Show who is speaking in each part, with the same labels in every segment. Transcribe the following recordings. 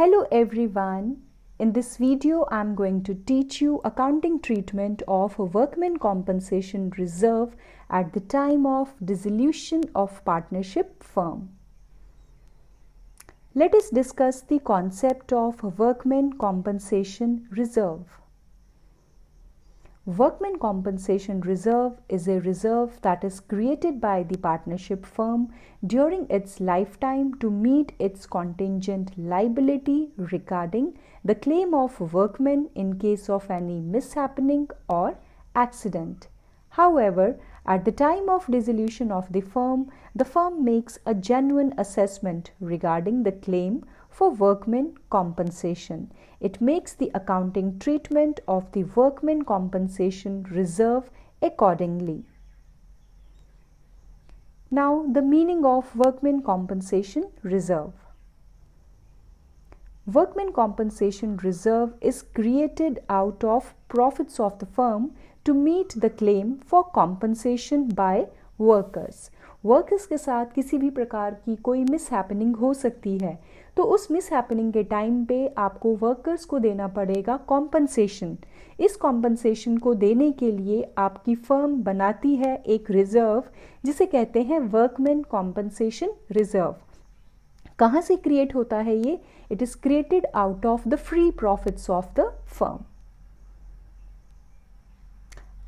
Speaker 1: Hello everyone. In this video, I'm going to teach you accounting treatment of a workman compensation reserve at the time of dissolution of partnership firm. Let us discuss the concept of workman compensation reserve. Workman compensation reserve is a reserve that is created by the partnership firm during its lifetime to meet its contingent liability regarding the claim of workmen in case of any mishappening or accident. However, at the time of dissolution of the firm makes a genuine assessment regarding the claim for workmen compensation. It makes the accounting treatment of the workmen compensation reserve accordingly. Now, the meaning of workmen compensation reserve. Workmen compensation reserve is created out of profits of the firm to meet the claim for compensation by workers. Workers के साथ किसी भी प्रकार की कोई mishappening हो सकती है, तो उस मिसहैपनिंग के टाइम पे आपको वर्कर्स को देना पड़ेगा कॉम्पनसेशन. इस कॉम्पनसेशन को देने के लिए आपकी फर्म बनाती है एक रिजर्व जिसे कहते हैं वर्कमैन कॉम्पनसेशन रिजर्व. कहाँ से क्रिएट होता है ये? It is created out of the free profits of the firm.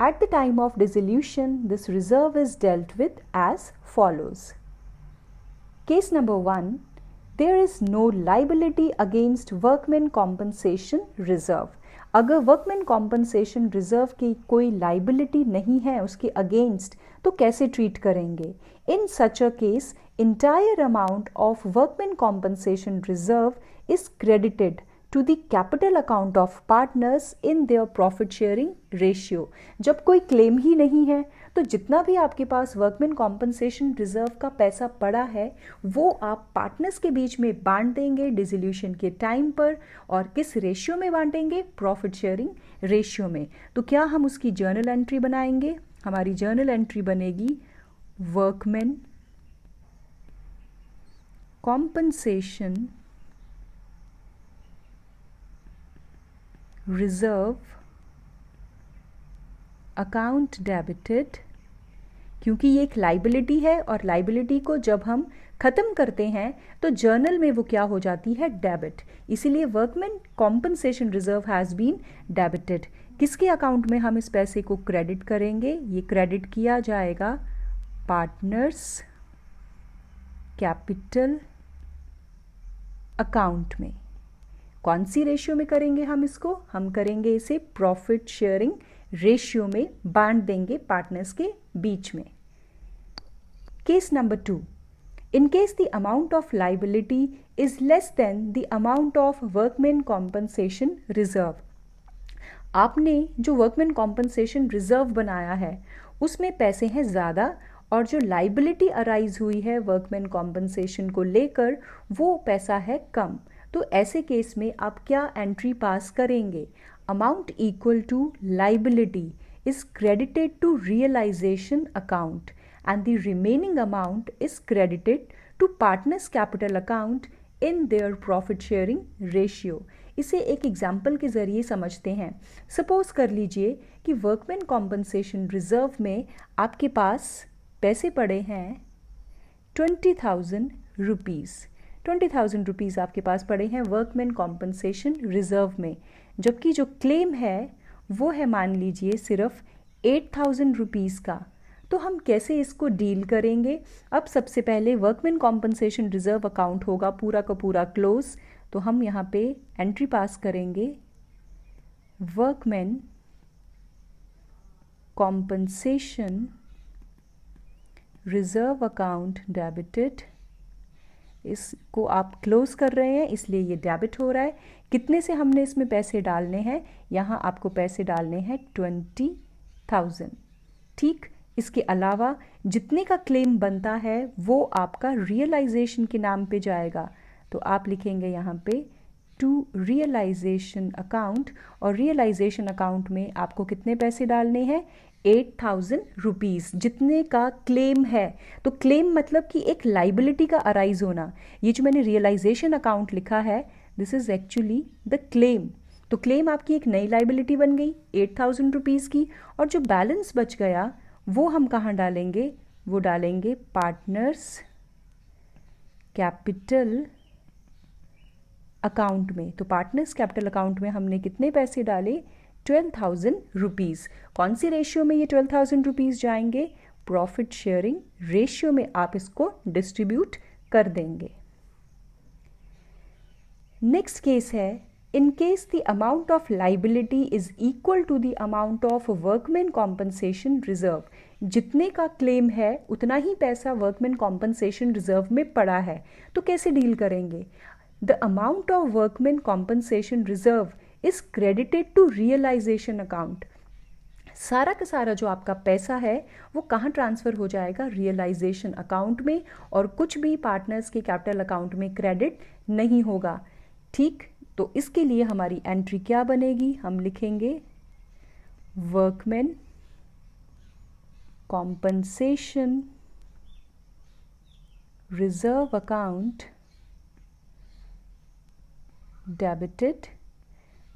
Speaker 1: At the time of dissolution, this reserve is dealt with as follows. Case number 1. There is no liability against workmen compensation reserve. अगर workman compensation reserve की कोई liability नहीं है उसके against, तो कैसे treat करेंगे? In such a case, entire amount of workmen compensation reserve is credited to the capital account of partners in their profit sharing ratio. जब कोई क्लेम ही नहीं है तो जितना भी आपके पास वर्कमैन कॉम्पनसेशन रिजर्व का पैसा पड़ा है वो आप पार्टनर्स के बीच में बांट देंगे डिसोल्यूशन के टाइम पर. और किस रेशियो में बांटेंगे? प्रॉफिट शेयरिंग रेशियो में. तो क्या हम उसकी जर्नल एंट्री बनाएंगे? हमारी जर्नल एंट्री बनेगी workman compensation reserve account debited. क्योंकि ये एक लाइबिलिटी है और लाइबिलिटी को जब हम ख़त्म करते हैं तो जर्नल में वो क्या हो जाती है? डेबिट. इसीलिए workman compensation reserve has been debited. किसके अकाउंट में हम इस पैसे को क्रेडिट करेंगे? ये क्रेडिट किया जाएगा पार्टनर्स कैपिटल अकाउंट में. कौन सी रेशियो में करेंगे हम इसको? हम करेंगे इसे प्रॉफिट शेयरिंग रेशियो में, बांट देंगे पार्टनर्स के बीच में. Case number 2. In case the amount of liability is less than the amount of workman compensation reserve. आपने जो वर्कमैन कॉम्पनसेशन रिजर्व बनाया है उसमें पैसे हैं ज़्यादा और जो लाइबिलिटी अराइज हुई है वर्कमैन कॉम्पनसेशन को लेकर वो पैसा है कम. तो ऐसे केस में आप क्या एंट्री पास करेंगे? Amount equal to liability is credited to realisation account and the remaining amount is credited to partners capital account in their profit sharing ratio. इसे एक एग्जाम्पल के ज़रिए समझते हैं. सपोज कर लीजिए कि वर्कमैन कॉम्पनसेशन रिजर्व में आपके पास पैसे पड़े हैं 20,000 रुपीज़. 20,000 रुपीज़ आपके पास पड़े हैं वर्कमैन कॉम्पनसेशन रिजर्व में, जबकि जो क्लेम है वो है मान लीजिए सिर्फ 8,000 रुपीज़ का. तो हम कैसे इसको डील करेंगे? अब सबसे पहले वर्कमैन कॉम्पनसेशन रिजर्व अकाउंट होगा पूरा का पूरा क्लोज. तो हम यहाँ पे एंट्री पास करेंगे workman compensation reserve account debited. इसको आप क्लोज कर रहे हैं इसलिए ये डेबिट हो रहा है. कितने से हमने इसमें पैसे डालने हैं? यहाँ आपको पैसे डालने हैं 20,000. ठीक. इसके अलावा जितने का क्लेम बनता है वो आपका रियलाइजेशन के नाम पे जाएगा. तो आप लिखेंगे यहाँ पे टू रियलाइजेशन अकाउंट और रियलाइजेशन अकाउंट में आपको कितने पैसे डालने हैं? 8,000 रुपीज़ जितने का क्लेम है। तो क्लेम मतलब कि एक लाइबिलिटी का अराइज होना। ये जो मैंने रियलाइजेशन अकाउंट लिखा है this is actually the claim. तो क्लेम आपकी एक नई लाइबिलिटी बन गई 8,000 रुपीज़ की, और जो बैलेंस बच गया वो हम कहाँ डालेंगे, वो डालेंगे पार्टनर्स कैपिटल अकाउंट में। तो पार्टनर्स कैपिटल अकाउंट में हमने कितने पैसे डाले, 12,000 रुपीज़। कौन सी रेशियो में ये 12,000 रुपीज़ जाएंगे, प्रॉफिट शेयरिंग रेशियो में आप इसको डिस्ट्रीब्यूट कर देंगे। नेक्स्ट केस है, in case the amount of liability is equal to the amount of workman compensation reserve. जितने का क्लेम है उतना ही पैसा वर्कमैन कॉम्पनसेशन रिजर्व में पड़ा है, तो कैसे डील करेंगे। The amount of workman compensation reserve is credited to realisation account. सारा का सारा जो आपका पैसा है वो कहाँ ट्रांसफ़र हो जाएगा, रियलाइजेशन अकाउंट में, और कुछ भी पार्टनर्स के कैपिटल अकाउंट में क्रेडिट नहीं होगा। ठीक, तो इसके लिए हमारी एंट्री क्या बनेगी, हम लिखेंगे workman compensation reserve account debited.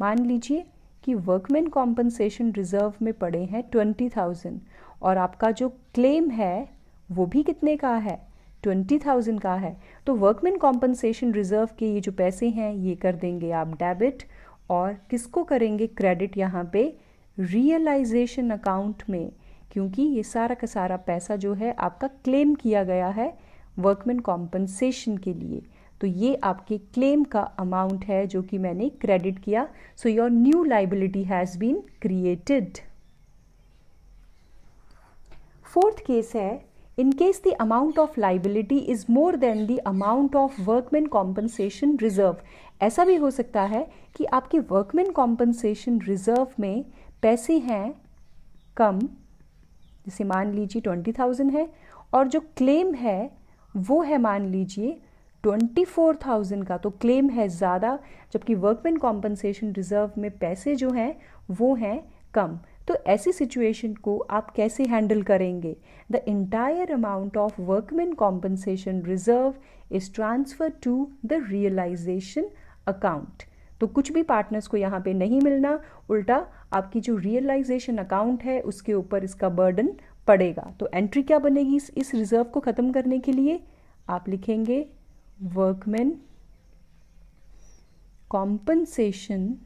Speaker 1: मान लीजिए कि वर्कमैन कॉम्पनसेशन रिजर्व में पड़े हैं 20,000 और आपका जो क्लेम है वो भी कितने का है, 20,000 का है। तो वर्कमैन कॉम्पनसेशन रिजर्व के ये जो पैसे हैं ये कर देंगे आप डेबिट, और किसको करेंगे क्रेडिट, यहाँ पे रियलाइजेशन अकाउंट में, क्योंकि ये सारा का सारा पैसा जो है आपका क्लेम किया गया है वर्कमैन कॉम्पनसेशन के लिए। तो ये आपके क्लेम का अमाउंट है जो कि मैंने क्रेडिट किया। So your new liability has been created. Fourth case है, in case the amount of liability is more than the amount of workman compensation reserve. ऐसा भी हो सकता है कि आपके वर्कमैन कॉम्पनसेशन रिजर्व में पैसे हैं कम, जैसे मान लीजिए 20,000 है, और जो क्लेम है वो है मान लीजिए 24,000 का। तो क्लेम है ज़्यादा, जबकि वर्कमैन कॉम्पनसेशन रिजर्व में पैसे जो हैं वो हैं कम। तो ऐसी सिचुएशन को आप कैसे हैंडल करेंगे, the entire amount of workman compensation reserve is transfer to the realisation account. तो कुछ भी पार्टनर्स को यहाँ पे नहीं मिलना, उल्टा आपकी जो रियलाइजेशन अकाउंट है उसके ऊपर इसका बर्डन पड़ेगा। तो एंट्री क्या बनेगी इस रिजर्व को ख़त्म करने के लिए, आप लिखेंगे workman compensation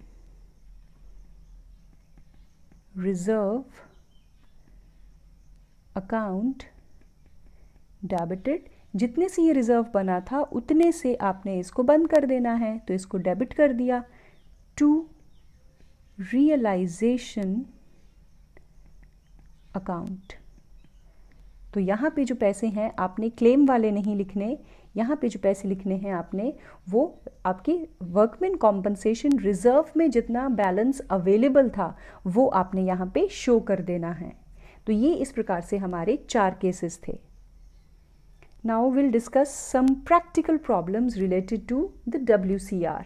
Speaker 1: reserve account debited. जितने से ये रिजर्व बना था उतने से आपने इसको बंद कर देना है, तो इसको डेबिट कर दिया टू रियलाइजेशन अकाउंट। तो यहाँ पे जो पैसे हैं आपने क्लेम वाले नहीं लिखने, यहाँ पे जो पैसे लिखने हैं आपने वो आपकी वर्कमैन कॉम्पनसेशन रिजर्व में जितना बैलेंस अवेलेबल था वो आपने यहाँ पे शो कर देना है। तो ये इस प्रकार से हमारे 4 केसेस थे। Now will discuss some practical problems related to the WCR,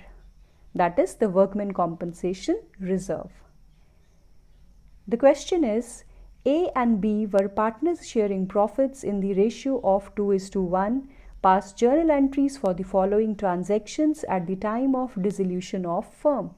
Speaker 1: that is the workman compensation reserve. The question is, A and B were partners sharing profits in the ratio of 2:1. Pass journal entries for the following transactions at the time of dissolution of firm.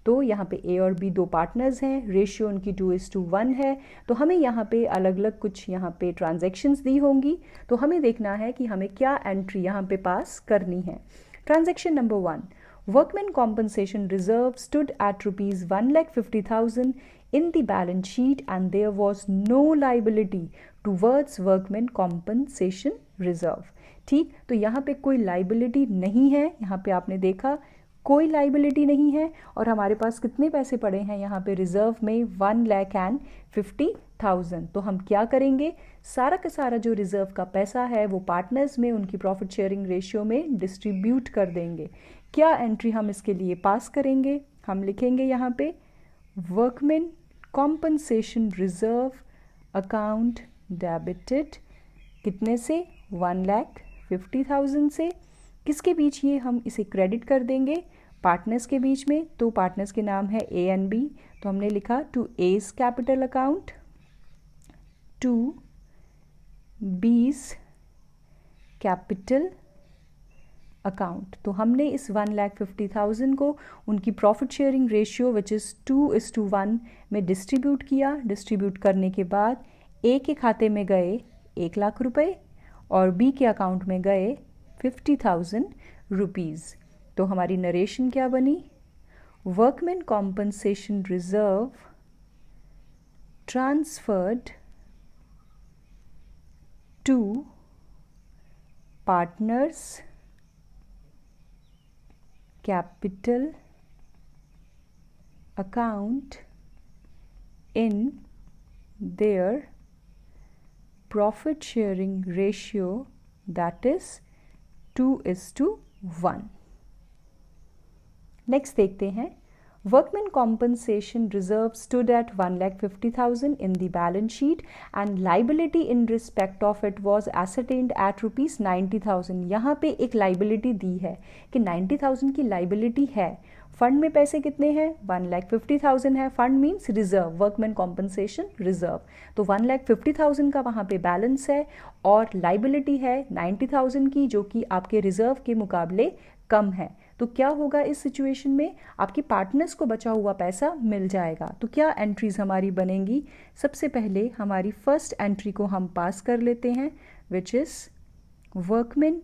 Speaker 1: तो यहाँ पे A और B 2 partners हैं, ratio उनकी 2:1 है। तो हमें यहाँ पे अलग अलग कुछ यहाँ पे ट्रांजेक्शन्स दी होंगी, तो हमें देखना है कि हमें क्या एंट्री यहाँ पे पास करनी है। Transaction number 1, workman compensation reserve stood eight ₹1,50,000 in the balance sheet and there was no liability towards workman compensation reserve. ठीक, तो यहाँ पे कोई लाइबिलिटी नहीं है, यहाँ पे आपने देखा कोई लाइबिलिटी नहीं है, और हमारे पास कितने पैसे पड़े हैं यहाँ पे रिजर्व में 1,50,000। तो हम क्या करेंगे, सारा का सारा जो रिजर्व का पैसा है वो पार्टनर्स में उनकी प्रॉफिट शेयरिंग रेशियो में डिस्ट्रीब्यूट कर देंगे। क्या एंट्री हम इसके लिए पास करेंगे, हम लिखेंगे यहाँ पे workman compensation reserve account debited, कितने से, 1,50,000 से। किसके बीच ये हम इसे क्रेडिट कर देंगे, पार्टनर्स के बीच में। तो पार्टनर्स के नाम है A एंड B, तो हमने लिखा to A's capital account, to B's capital account. तो हमने इस 1,50,000 को उनकी profit sharing ratio which is 2:1 में डिस्ट्रीब्यूट किया। डिस्ट्रीब्यूट करने के बाद ए के खाते में गए 1 लाख रुपए और बी के अकाउंट में गए 50,000 रुपीज़। तो हमारी नरेशन क्या बनी? Workman compensation reserve transferred to partners capital account in their profit sharing ratio, that is 2:1. Next देखते हैं, workman compensation reserve stood eight 1,50,000 in the balance sheet and liability in respect of it was ascertained at ₹90,000. यहाँ पे एक liability दी है कि 90,000 की liability है। Fund में पैसे कितने हैं? 1,50,000 है। Fund means reserve, workman compensation reserve. तो 1,50,000 का वहाँ पे बैलेंस है और लाइबिलिटी है 90,000 की, जो कि आपके रिजर्व के मुकाबले कम है। तो क्या होगा इस सिचुएशन में? आपके पार्टनर्स को बचा हुआ पैसा मिल जाएगा। तो क्या एंट्रीज हमारी बनेंगी? सबसे पहले हमारी फर्स्ट एंट्री को हम पास कर लेते हैं, which is workman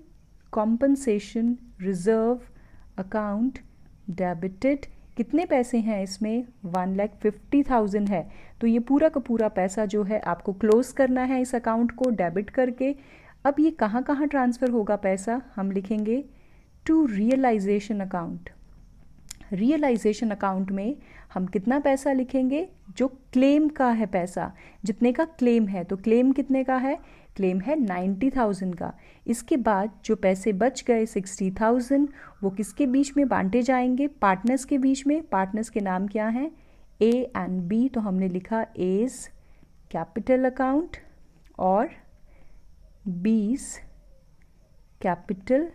Speaker 1: compensation reserve account debited. कितने पैसे हैं इसमें? 1,50,000 है। तो ये पूरा का पूरा पैसा जो है आपको क्लोज करना है इस अकाउंट को डेबिट करके। अब ये कहाँ कहाँ ट्रांसफ़र होगा पैसा? हम लिखेंगे to realisation account. Realisation account में हम कितना पैसा लिखेंगे? जो क्लेम का है पैसा, जितने का क्लेम है। तो क्लेम कितने का है? क्लेम है 90,000 का। इसके बाद जो पैसे बच गए 60,000, वो किसके बीच में बांटे जाएंगे? पार्टनर्स के बीच में। पार्टनर्स के नाम क्या हैं? A and B. तो हमने लिखा एज कैपिटल अकाउंट और बीज कैपिटल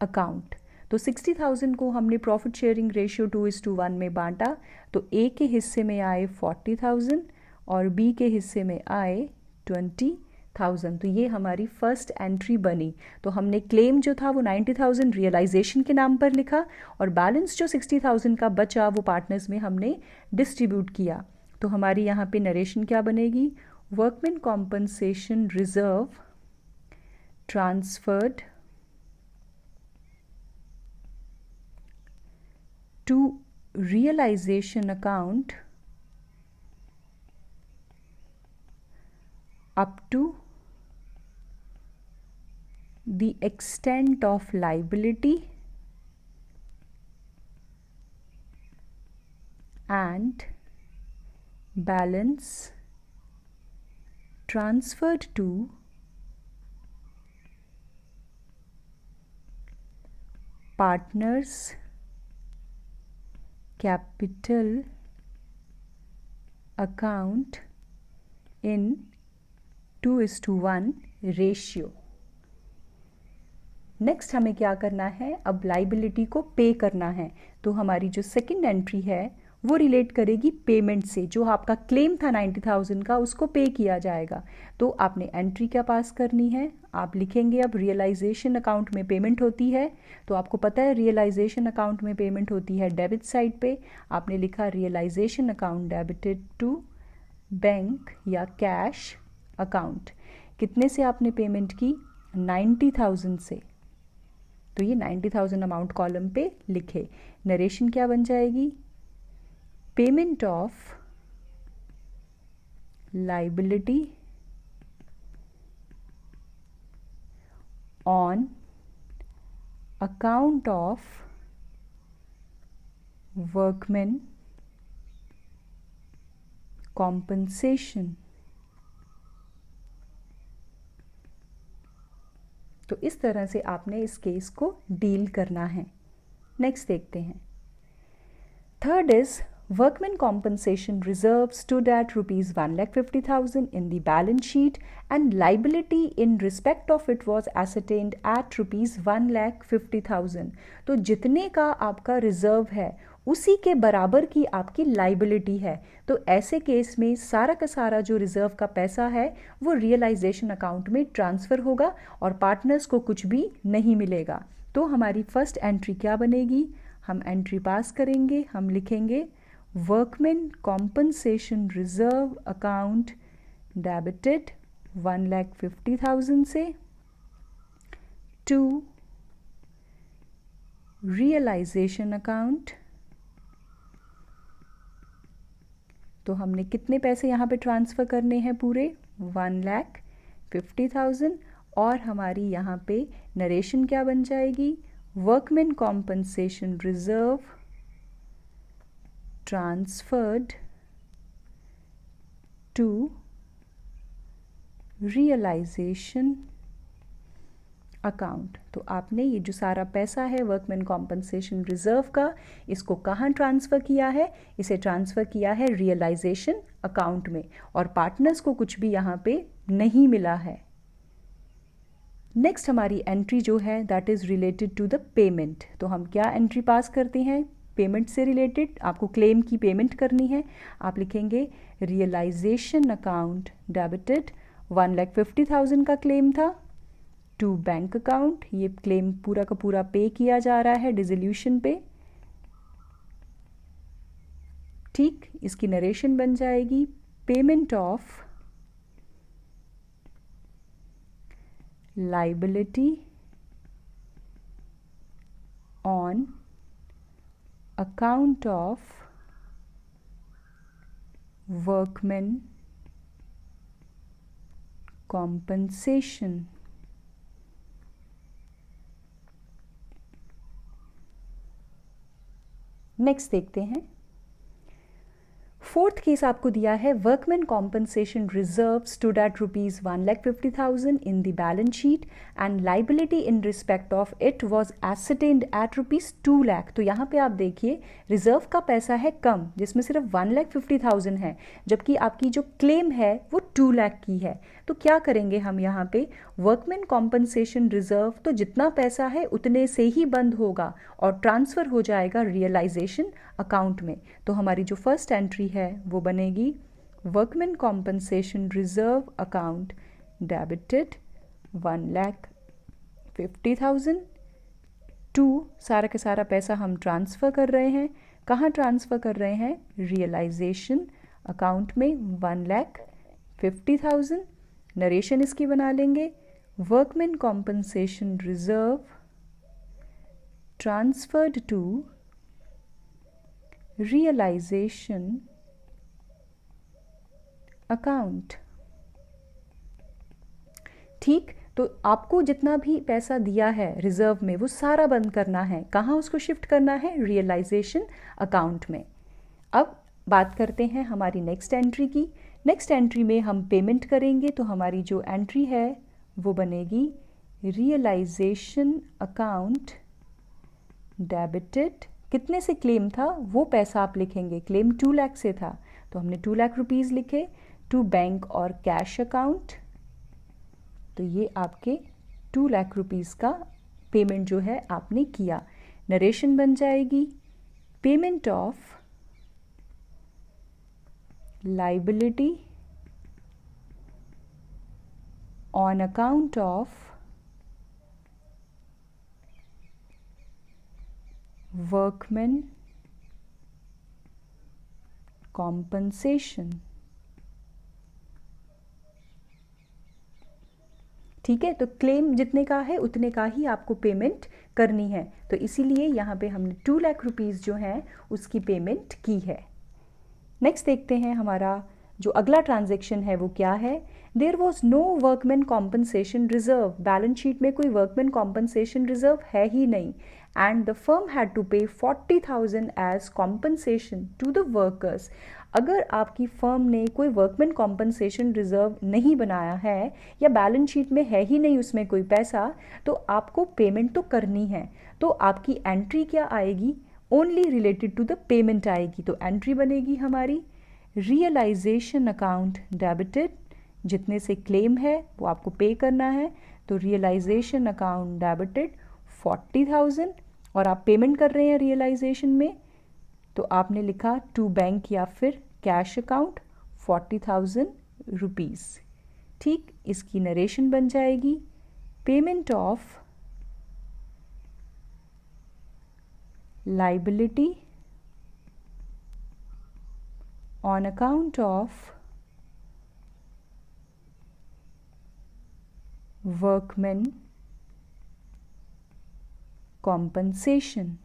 Speaker 1: अकाउंट। तो 60,000 को हमने प्रॉफिट शेयरिंग रेशियो 2:1 में बांटा। तो ए के हिस्से में आए 40,000 और बी के हिस्से में आए 20,000। तो ये हमारी फर्स्ट एंट्री बनी। तो हमने क्लेम जो था वो 90,000 रियलाइजेशन के नाम पर लिखा और बैलेंस जो 60,000 का बचा वो पार्टनर्स में हमने डिस्ट्रीब्यूट किया। तो हमारी यहाँ पे नरेशन क्या बनेगी? Workman compensation reserve transferred to realization account up to the extent of liability and balance transferred to partners capital account in 2:1 ratio. Next हमें क्या करना है? अब लाइबिलिटी को पे करना है। तो हमारी जो सेकंड एंट्री है वो रिलेट करेगी पेमेंट से। जो आपका क्लेम था 90,000 का, उसको पे किया जाएगा। तो आपने एंट्री क्या पास करनी है? आप लिखेंगे अब रियलाइजेशन अकाउंट में पेमेंट होती है। तो आपको पता है रियलाइजेशन अकाउंट में पेमेंट होती है डेबिट साइड पे। आपने लिखा realisation account debited to bank या कैश अकाउंट। कितने से आपने पेमेंट की? 90,000 से। तो ये 90,000 अमाउंट कॉलम पे लिखे। नरेशन क्या बन जाएगी? Payment of liability on account of workmen compensation। तो इस तरह से आपने इस केस को डील करना है। नेक्स्ट देखते हैं। Third is Workmen compensation reserve stood at rupees 1,50,000 in the balance sheet and liability in respect of it was ascertained at rupees 1,50,000. तो जितने का आपका रिजर्व है उसी के बराबर की आपकी लाइबिलिटी है। तो ऐसे केस में सारा का सारा जो रिजर्व का पैसा है वो रियलाइजेशन अकाउंट में ट्रांसफ़र होगा और पार्टनर्स को कुछ भी नहीं मिलेगा। तो हमारी फर्स्ट एंट्री क्या बनेगी? हम एंट्री पास करेंगे, हम लिखेंगे workman compensation reserve account debited 1,50,000 से टू रियलाइजेशन अकाउंट। तो हमने कितने पैसे यहाँ पे ट्रांसफ़र करने हैं? पूरे 1,50,000। और हमारी यहाँ पे नरेशन क्या बन जाएगी? Workman compensation reserve transferred to realisation account. तो आपने ये जो सारा पैसा है वर्कमैन कॉम्पनसेशन रिजर्व का, इसको कहाँ ट्रांसफ़र किया है? इसे ट्रांसफ़र किया है रियलाइजेशन अकाउंट में और पार्टनर्स को कुछ भी यहाँ पे नहीं मिला है। नेक्स्ट हमारी एंट्री जो है that is related to the payment. तो हम क्या एंट्री पास करते हैं? पेमेंट से रिलेटेड आपको क्लेम की पेमेंट करनी है। आप लिखेंगे रियलाइजेशन अकाउंट डेबिटेड 1,50,000 का क्लेम था टू बैंक अकाउंट। ये क्लेम पूरा का पूरा पे किया जा रहा है डिसोल्यूशन पे। ठीक, इसकी नरेशन बन जाएगी payment of liability on account of workmen compensation। Next देखते हैं। फोर्थ केस आपको दिया है workman compensation reserve stood at rupees 1,50,000 in the balance sheet and liability in respect of it was ascertained at rupees 2 lakh. तो यहाँ पे आप देखिए रिजर्व का पैसा है कम, जिसमें सिर्फ 1,50,000 है, जबकि आपकी जो क्लेम है वो 2 लाख की है। तो क्या करेंगे हम यहाँ पे? वर्कमैन कॉम्पनसेशन रिजर्व तो जितना पैसा है उतने से ही बंद होगा और ट्रांसफ़र हो जाएगा रियलाइजेशन अकाउंट में। तो हमारी जो फर्स्ट एंट्री है वो बनेगी workman compensation reserve account debited 1,50,000 to सारा का सारा पैसा हम ट्रांसफ़र कर रहे हैं। कहाँ ट्रांसफ़र कर रहे हैं? रियलाइजेशन अकाउंट में 1,50,000। नरेशन इसकी बना लेंगे workman compensation reserve transferred to realisation account. ठीक, तो आपको जितना भी पैसा दिया है रिजर्व में वो सारा बंद करना है। कहाँ उसको शिफ्ट करना है? रियलाइजेशन अकाउंट में। अब बात करते हैं हमारी नेक्स्ट एंट्री की। नेक्स्ट एंट्री में हम पेमेंट करेंगे। तो हमारी जो एंट्री है वो बनेगी रियलाइजेशन अकाउंट डेबिटेड। कितने से क्लेम था वो पैसा आप लिखेंगे। क्लेम 2 लाख से था तो हमने 2 लाख रुपीज़ लिखे टू बैंक और कैश अकाउंट। तो ये आपके 2 लाख रुपीज़ का पेमेंट जो है आपने किया। नरेशन बन जाएगी payment of liability on account of workmen compensation। ठीक है, तो क्लेम जितने का है उतने का ही आपको पेमेंट करनी है। तो इसीलिए यहाँ पे हमने 2 लाख रुपीज़ जो है उसकी पेमेंट की है। नेक्स्ट देखते हैं हमारा जो अगला ट्रांजैक्शन है वो क्या है। There was no workman compensation reserve. Balance sheet में कोई वर्कमैन कॉम्पनसेशन रिजर्व है ही नहीं and the firm had to pay 40,000 as compensation to the workers. अगर आपकी फर्म ने कोई वर्कमैन कॉम्पनसेशन रिजर्व नहीं बनाया है या बैलेंस शीट में है ही नहीं उसमें कोई पैसा, तो आपको पेमेंट तो करनी है। तो आपकी एंट्री क्या आएगी? Only related to the payment आएगी, तो एंट्री बनेगी हमारी रियलाइजेशन अकाउंट डेबिटेड, जितने से क्लेम है वो आपको पे करना है, तो रियलाइजेशन अकाउंट डेबिटेड 40,000, और आप पेमेंट कर रहे हैं रियलाइजेशन में, तो आपने लिखा टू बैंक या फिर कैश अकाउंट 40,000 रुपीज़। ठीक, इसकी नरेशन बन जाएगी payment of liability on account of workman compensation.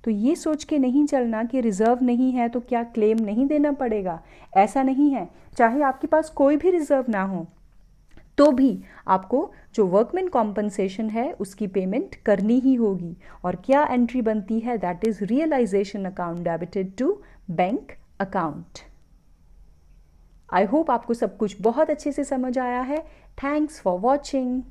Speaker 1: तो ये सोच के नहीं चलना कि रिजर्व नहीं है तो क्या क्लेम नहीं देना पड़ेगा, ऐसा नहीं है। चाहे आपके पास कोई भी रिजर्व ना हो तो भी आपको जो वर्कमैन कॉम्पनसेशन है उसकी पेमेंट करनी ही होगी। और क्या एंट्री बनती है, that is realisation account debited to bank account. I hope आपको सब कुछ बहुत अच्छे से समझ आया है। Thanks for watching.